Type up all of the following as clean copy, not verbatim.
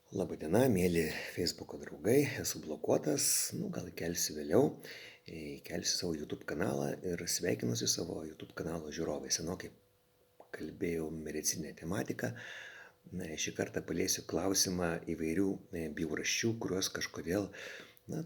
Labadiena, mėly Facebook'o draugai, esu blokuotas, gal įkelsiu vėliau, įkelsiu savo YouTube kanalą ir sveikinuosi savo YouTube kanalo žiūrovai. Senokai kalbėjau medicinę tematiką, šį kartą paliesiu klausimą įvairių bjaurasčių, kuriuos kažkodėl,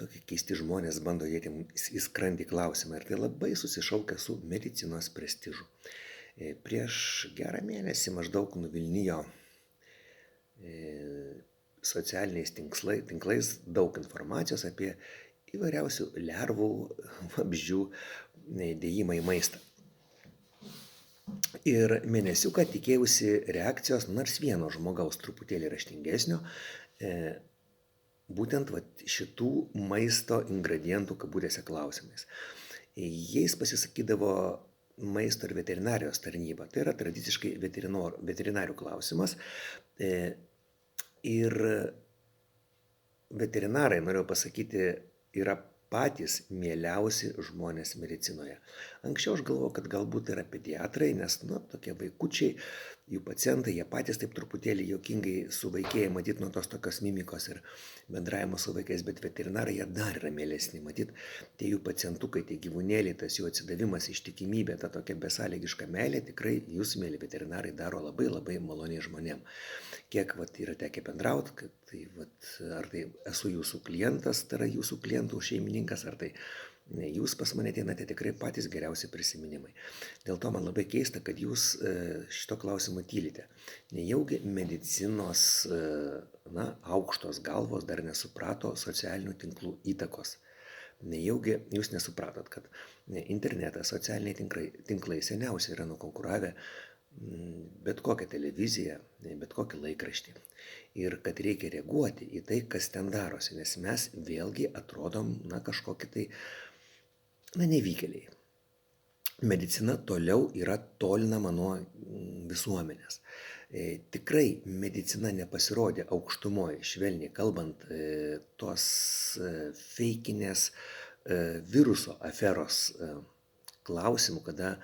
tokie keisti žmonės bando dėti į skrandį klausimą ir tai labai susišaukia su medicinos prestižu. Prieš gerą mėnesį maždaug nuvilnijo socialiniais tinklais daug informacijos apie įvairiausių lervų, vabzdžių dėjimą į maistą. Ir mėnesiuką tikėjausi reakcijos nors vieno žmogaus truputėlį raštingesnio, būtent šitų maisto ingredientų kabutėse klausimais. Jais pasisakydavo maisto ir veterinarijos tarnyba. Tai yra tradiciškai veterinarių klausimas. Ir veterinarai, noriu pasakyti, yra patys mieliausi žmonės medicinoje. Anksčiau aš galvojau, kad galbūt yra pediatrai, nes, tokie vaikučiai, jų pacientai, jie patys taip truputėlį juokingai suvaikėja, matyt, nuo tos tokios mimikos ir bendravimo su vaikais, bet veterinarai jie dar yra mielesni, matyt, tie jų pacientukai, tie gyvūnėliai, tas jų atsidavimas, ištikimybė, ta tokia besąlygiška meilė, tikrai jūs, mėly veterinarai, daro labai labai maloniai žmonėm. Kiek yra tekę bendrauti, ar tai esu jūsų klientas, tai yra jūsų klientų šeimininkas, ar tai jūs pas mane ateinate, tikrai patys geriausi prisiminimai. Dėl to man labai keista, kad jūs šito klausimo tylite. Nejaugi medicinos aukštos galvos dar nesuprato socialinių tinklų įtakos. Nejaugi jūs nesupratot, kad internetas, socialiniai tinklai seniausiai yra nukonkuravę bet kokią televiziją, bet kokį laikraštį. Ir kad reikia reaguoti į tai, kas ten darosi, nes mes vėlgi atrodom, kažkokie tai, nevykėliai. Medicina toliau yra tolinama nuo visuomenės. Tikrai medicina nepasirodė aukštumoje, švelniai kalbant, tos feikinės viruso aferos klausimų, kada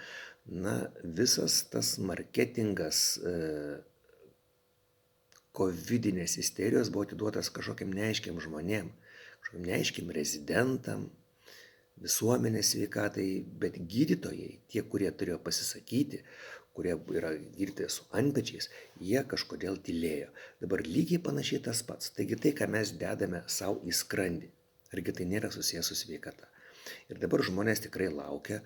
visas tas marketingas covidinės isterijos buvo atiduotas kažkokiam neaiškiam žmonėm, kažkokiam neaiškiam rezidentam, visuomenės sveikatai, bet gydytojai, tie, kurie turėjo pasisakyti, kurie yra gydytojai su antpečiais, jie kažkodėl tylėjo. Dabar lygiai panašiai tas pats. Taigi tai, ką mes dedame savo į skrandį, argi tai nėra susijęs su sveikata. Ir dabar žmonės tikrai laukia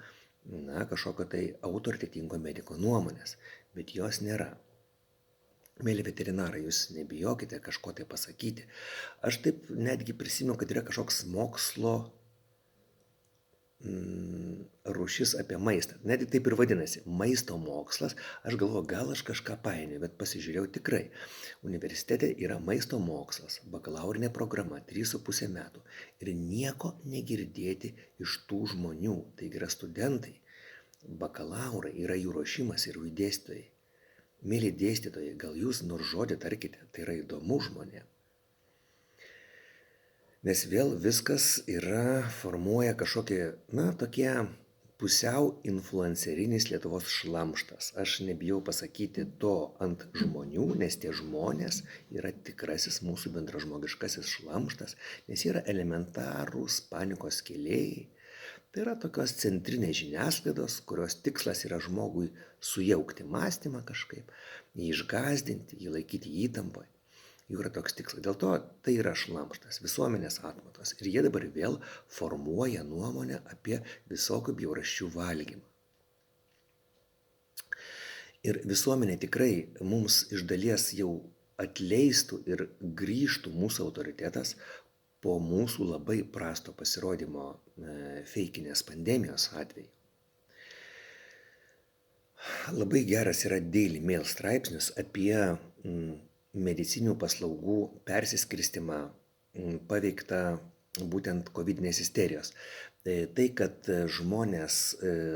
kažkokio tai autoritetingo mediko nuomonės, bet jos nėra. Mėly veterinarai, jūs nebijokite kažko tai pasakyti. Aš taip netgi prisimenu, kad yra kažkoks mokslo rūšis apie maistą. Net taip ir vadinasi, maisto mokslas. Aš galvoju, gal aš kažką painioju, bet pasižiūrėjau tikrai. Universitete yra maisto mokslas, bakalaurinė programa, 3,5 metų. Ir nieko negirdėti iš tų žmonių. Tai yra studentai, bakalaurai, yra jų ruošimas ir jų dėstytojai. Mėly dėstytojai, gal jūs nors žodį tarkite, tai yra įdomu žmonėms. Nes vėl viskas formuoja kažkokį, tokie pusiau influencerinis Lietuvos šlamštas. Aš nebijau pasakyti to ant žmonių, nes tie žmonės yra tikrasis mūsų bendražmogiškasis šlamštas, nes jie yra elementarūs panikos kėlėjai. Tai yra tokios centrinės žiniasklaidos, kurios tikslas yra žmogui sujaukti mąstymą kažkaip, jį išgąsdinti, jį laikyti įtampoje. Jų yra toks tikslas. Dėl to tai yra šlamštas, visuomenės atmatos. Ir jie dabar vėl formuoja nuomonę apie visokių bjaurasčių valgymą. Ir visuomenė tikrai mums iš dalies jau atleistų ir grįžtų mūsų autoritetas po mūsų labai prasto pasirodymo feikinės pandemijos atveju. Labai geras yra Daily Mail straipsnis apie medicinių paslaugų persiskirstimą paveiktą būtent covidinės isterijos. Tai, kad žmonės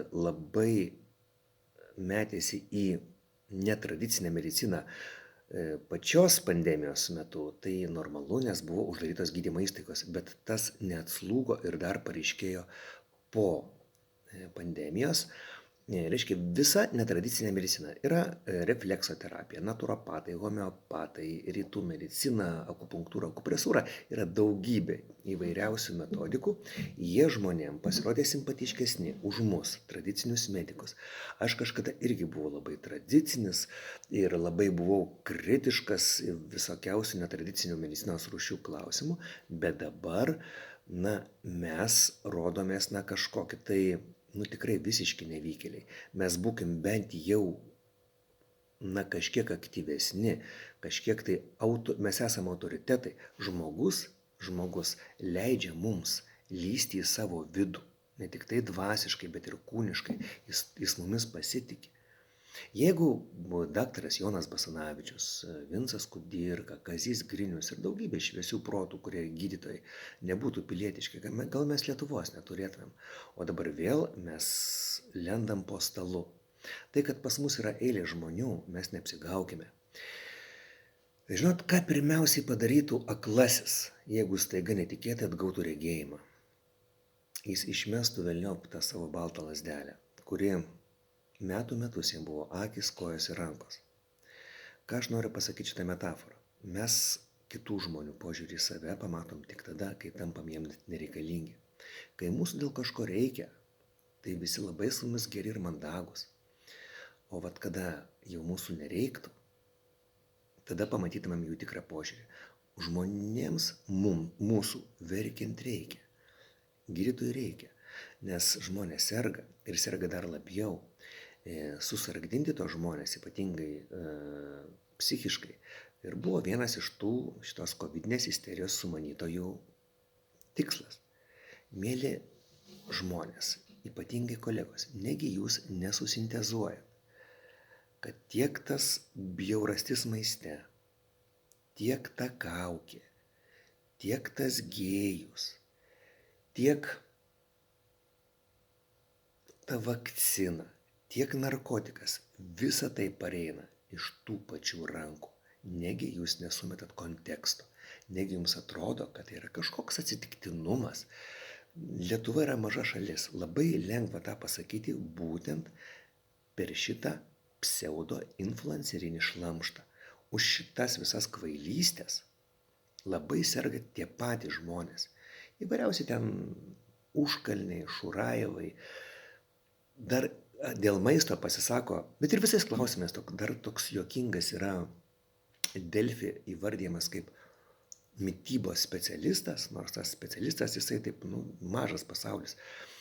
labai metėsi į netradicinę mediciną pačios pandemijos metu, tai normalu, nes buvo uždarytos gydymo įstaigos, bet tas neatslūgo ir dar pareiškėjo po pandemijos. Reiškia, visa netradicinė medicina yra refleksoterapija, naturopatai, homeopatai, rytų medicina, akupunktūra, akupresūra, yra daugybė įvairiausių metodikų. Jie žmonėm pasirodė simpatiškesni už mus, tradicinius medikus. Aš kažkada irgi buvau labai tradicinis ir labai buvau kritiškas visokiausių netradicinių medicinos rūšių klausimų, bet dabar, mes rodomės, kažkokį tai tikrai visiški nevykėliai. Mes būkim bent jau, kažkiek aktyvesni, kažkiek tai mes esame autoritetai. Žmogus leidžia mums lįsti į savo vidų. Ne tik tai dvasiškai, bet ir kūniškai. Jis mumis pasitikė. Jeigu daktaras Jonas Basanavičius, Vincas Kudirka, Kazys Grinius ir daugybė šviesių protų, kurie gydytojai, nebūtų pilietiški, gal mes Lietuvos neturėtumėm. O dabar vėl mes lendam po stalu. Tai, kad pas mus yra eilė žmonių, mes neapsigaukime. Žinot, ką pirmiausiai padarytų aklasis, jeigu staiga netikėtai atgautų regėjimą? Jis išmestų velniop tą savo baltą lazdelę, kuri metų metus jam buvo akys, kojos ir rankos. Ką aš noriu pasakyti šitą metaforą? Mes kitų žmonių požiūrį į save pamatom tik tada, kai tampam jiems nereikalingi. Kai mūsų dėl kažko reikia, tai visi labai su mumis geri ir mandagus. O kada jau mūsų nereiktų, tada pamatytumėm jų tikrą požiūrį. Žmonėms mūsų verkiant reikia. Gydytojų reikia, nes žmonės serga ir serga dar labiau. Susargdinti tos žmonės, ypatingai psichiškai. Ir buvo vienas iš šitos kovidinės isterijos sumanytojų tikslas. Mėly žmonės, ypatingai kolegos, negi jūs nesusintezuojat, kad tiek tas bjaurastis maiste, tiek ta kaukė, tiek tas gėjus, tiek ta vakcina, tiek narkotikas, visa tai pareina iš tų pačių rankų. Negi jūs nesumetat konteksto, negi jums atrodo, kad tai yra kažkoks atsitiktinumas. Lietuva yra maža šalis, labai lengva tą pasakyti būtent per šitą pseudo-influencerinį šlamštą. Už šitas visas kvailystės labai serga tie patys žmonės. Įvairiausi ten užkalniai, šurajevai, dar dėl maisto pasisako, bet ir visais klausimais dar toks juokingas yra Delfi įvardyjamas kaip mitybos specialistas, nors tas specialistas jisai taip, mažas pasaulis,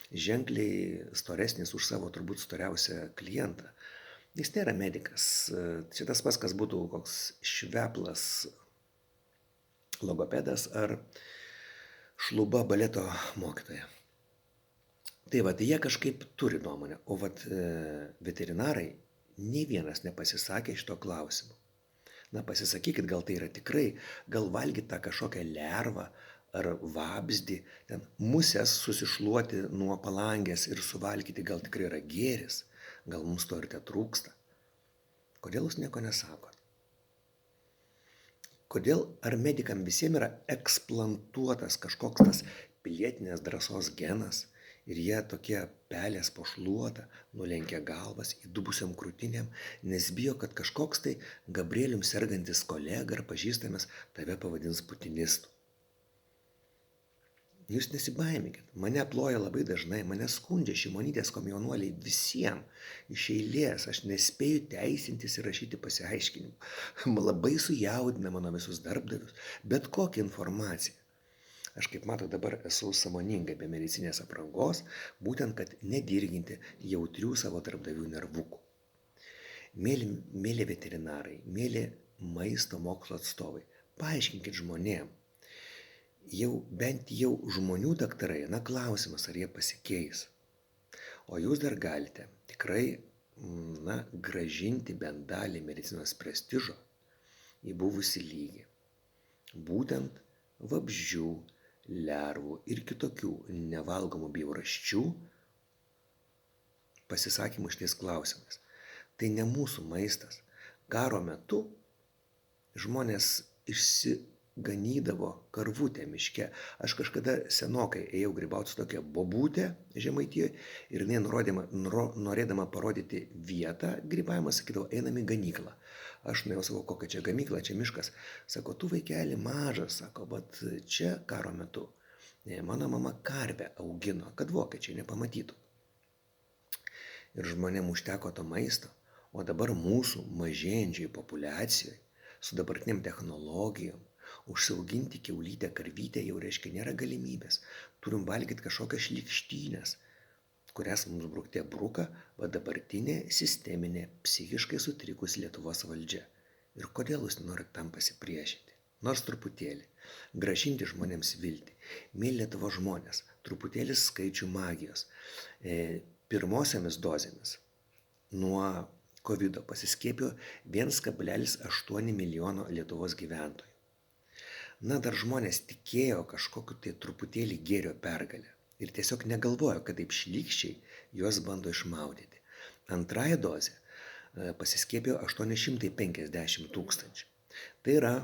ženkliai storesnis už savo turbūt storiausią klientą. Jis nėra medikas. Šitas pats, kas būtų koks šveplas logopedas ar šluba baleto mokytoja. Tai jie kažkaip turi nuomonę, o veterinarai nei vienas nepasisakė šito klausimu. Pasisakykit, gal tai yra tikrai, gal valgyt tą kažkokią lervą ar vabzdį, ten musės susišluoti nuo palangės ir suvalgyti gal tikrai yra gėris, gal mums to ir tetrūksta. Kodėl jūs nieko nesakot? Kodėl ar medikam visiems yra eksplantuotas kažkoks tas pilietinės drąsos genas? Ir jie tokie pelės po šluotą, nulenkia galvas įdubusiam krūtinėm, nes bijo, kad kažkoks tai Gabrielium sergantis kolega ar pažįstamas tave pavadins putinistu. Jūs nesibaiminkit, mane ploja labai dažnai, mane skundžia Šimonytės komjaunuoliai visiems iš eilės, aš nespėju teisintis ir rašyti pasiaiškinimų. Labai sujaudina mano visus darbdavius, bet kokią informaciją. Aš kaip matau dabar esu sąmoningai be medicinės aprangos, būtent kad nedirginti jautrių savo darbdavių nervukų. Mėly veterinarai, mėly maisto mokslo atstovai, paaiškinkit žmonėm, bent jau žmonių daktarai, klausimas, ar jie pasikeis. O jūs dar galite tikrai, grąžinti bent dalį medicinos prestižo į buvusį lygį. Būtent vabzdžių, lervų ir kitokių nevalgomų bjaurasčių pasisakymų šitais klausimais. Tai ne mūsų maistas. Karo metu žmonės ganydavo karvutę miške. Aš kažkada senokai ėjau grybauti su tokia bobutė Žemaitijoje ir jinai norėdama parodyti vietą grybavimą, sakydavo, einam į ganyklą. Aš nuėjau, sakau, kokia čia gamykla, čia miškas. Sako, tu vaikeli mažas, sako, bet čia karo metu. Mano mama karvę augino, kad vokiečiai nepamatytų. Ir žmonėm užteko to maisto, o dabar mūsų mažėjančiai populiacijoje, su dabartiniam technologijom, užsiauginti kiaulytę, karvytę jau reiškia nėra galimybės. Turim valgyti kažkokias šlykštynės, kurias mums bruktė bruka, va dabartinė sisteminė, psichiškai sutrikus Lietuvos valdžia. Ir kodėl jūs norit tam pasipriešinti? Nors truputėlį. Grąžinti žmonėms viltį. Mėly Lietuvos žmonės, truputėlį skaičių magijos. Pirmosiamis dozėmis nuo COVID pasiskiepijo 1,8 milijono Lietuvos gyventojų. Na, dar žmonės tikėjo kažkokiu tai truputėlį gėrio pergalę ir tiesiog negalvojo, kad taip šlykščiai juos bando išmaudyti. Antrąją dozę pasiskiepijo 850 000. Tai yra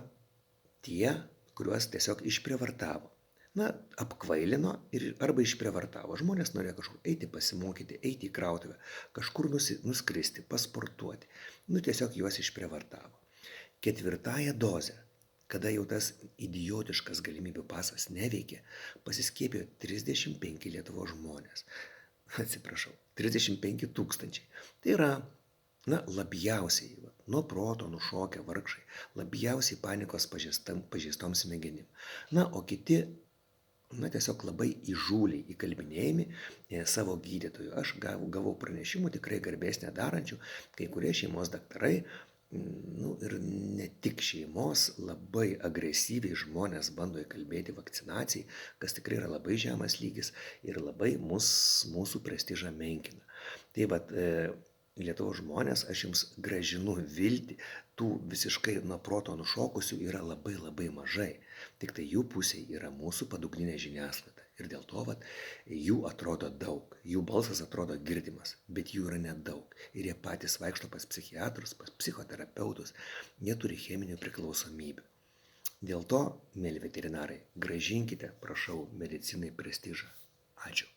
tie, kuriuos tiesiog išprievartavo. Na, apkvailino ir arba išprievartavo. Žmonės norėjo kažkur eiti pasimokyti, eiti į krautuvę, kažkur nuskristi, pasportuoti. Nu, tiesiog juos išprievartavo. Ketvirtąją dozę, kada jau tas idiotiškas galimybių pasas neveikė, pasiskiepijo 35 Lietuvos žmonės. Atsiprašau, 35 000. Tai yra, na, labiausiai, nuo proto nušokę vargšai, labiausiai panikos pažeistom smegenim. Na, o kiti, na, tiesiog labai įžūliai įkalbinėjami savo gydytojų. Aš gavau pranešimų tikrai garbės nedarančių, kai kurie šeimos daktarai, nu, ir ne tik šeimos, labai agresyviai žmonės bando įkalbėti vakcinacijai, kas tikrai yra labai žemas lygis ir labai mūsų prestižą menkina. Tai vat, Lietuvos žmonės, aš jums gražinu viltį, tų visiškai nuo proto nušokusių yra labai labai mažai. Tik tai jų pusėje yra mūsų padugninė žiniasklaida. Ir dėl to jų atrodo daug, jų balsas atrodo girdimas, bet jų yra nedaug. Ir jie patys vaikšto pas psichiatrus, pas psichoterapeutus, jie turi cheminių priklausomybių. Dėl to, mėly veterinarai, gražinkite, prašau, medicinai prestižą. Ačiū.